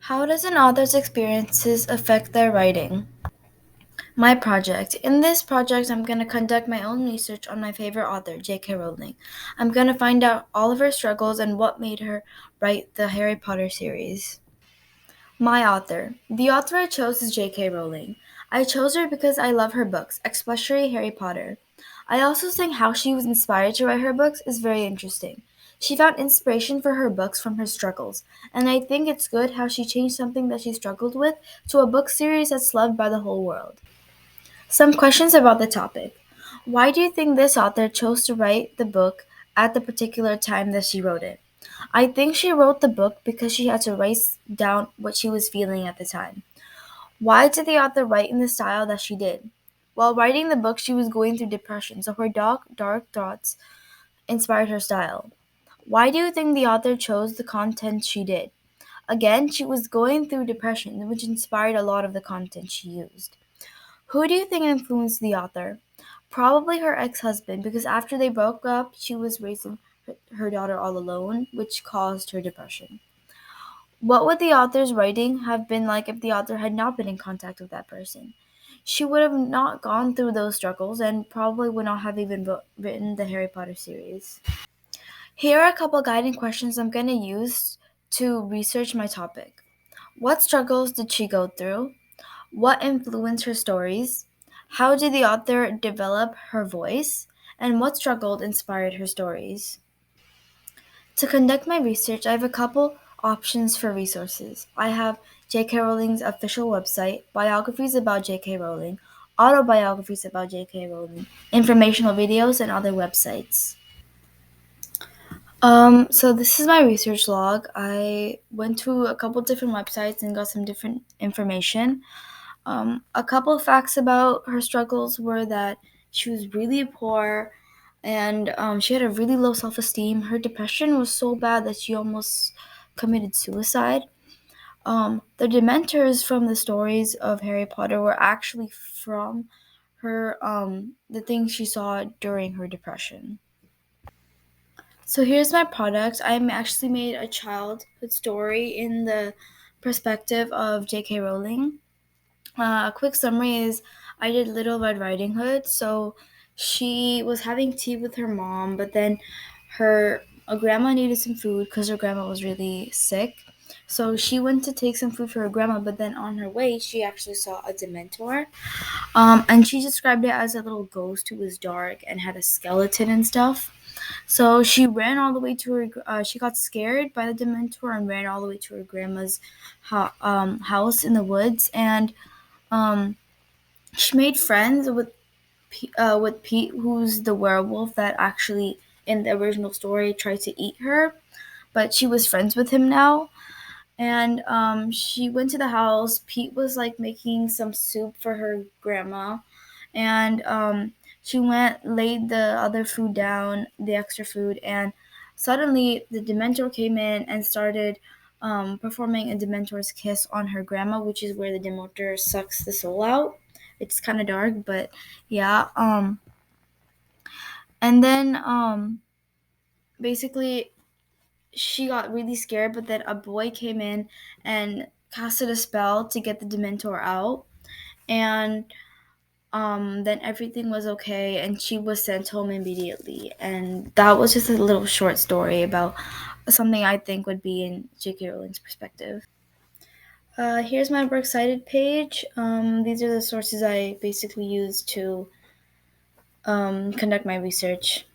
How does an author's experiences affect their writing? My project. In this project, I'm going to conduct my own research on my favorite author, J.K. Rowling. I'm going to find out all of her struggles and what made her write the Harry Potter series. My author. The author I chose is J.K. Rowling. I chose her because I love her books, especially Harry Potter. I also think how she was inspired to write her books is very interesting. She found inspiration for her books from her struggles, and I think it's good how she changed something that she struggled with to a book series that's loved by the whole world. Some questions about the topic. Why do you think this author chose to write the book at the particular time that she wrote it? I think she wrote the book because she had to write down what she was feeling at the time. Why did the author write in the style that she did? While writing the book, she was going through depression, so her dark thoughts inspired her style. Why do you think the author chose the content she did? Again, she was going through depression, which inspired a lot of the content she used. Who do you think influenced the author? Probably her ex husband, because after they broke up, she was raising her daughter all alone, which caused her depression. What would the author's writing have been like if the author had not been in contact with that person? She would have not gone through those struggles and probably would not have even written the Harry Potter series. Here are a couple guiding questions I'm going to use to research my topic. What struggles did she go through? What influenced her stories? How did the author develop her voice? And what struggled inspired her stories? To conduct my research, I have a couple options for resources. I have J.K. Rowling's official website, biographies about J.K. Rowling, autobiographies about J.K. Rowling, informational videos, and other websites. So this is my research log. I went to a couple different websites and got some different information. A couple of facts about her struggles were that she was really poor and she had a really low self esteem. Her depression was so bad that she almost committed suicide. The Dementors from the stories of Harry Potter were actually from the things she saw during her depression. So here's my product. I actually made a childhood story in the perspective of J.K. Rowling. A quick summary is I did Little Red Riding Hood. So she was having tea with her mom, but then her grandma needed some food because her grandma was really sick. So she went to take some food for her grandma, but then on her way, she actually saw a Dementor. And she described it as a little ghost who was dark and had a skeleton and stuff. So she ran all the way to her. She got scared by the Dementor and ran all the way to her grandma's house in the woods, and um, she made friends with Pete, who's the werewolf that actually in the original story tried to eat her, but she was friends with him now. And she went to the house. Pete was like making some soup for her grandma, and she went laid the other food down, the extra food, and suddenly the Dementor came in and started performing a Dementor's kiss on her grandma, which is where the Dementor sucks the soul out. It's kind of dark, but yeah. And then basically she got really scared, but then a boy came in and casted a spell to get the Dementor out, and then everything was okay, and she was sent home immediately. And that was just a little short story about something I think would be in J.K. Rowling's perspective. Here's my works cited page. These are the sources I basically used to conduct my research.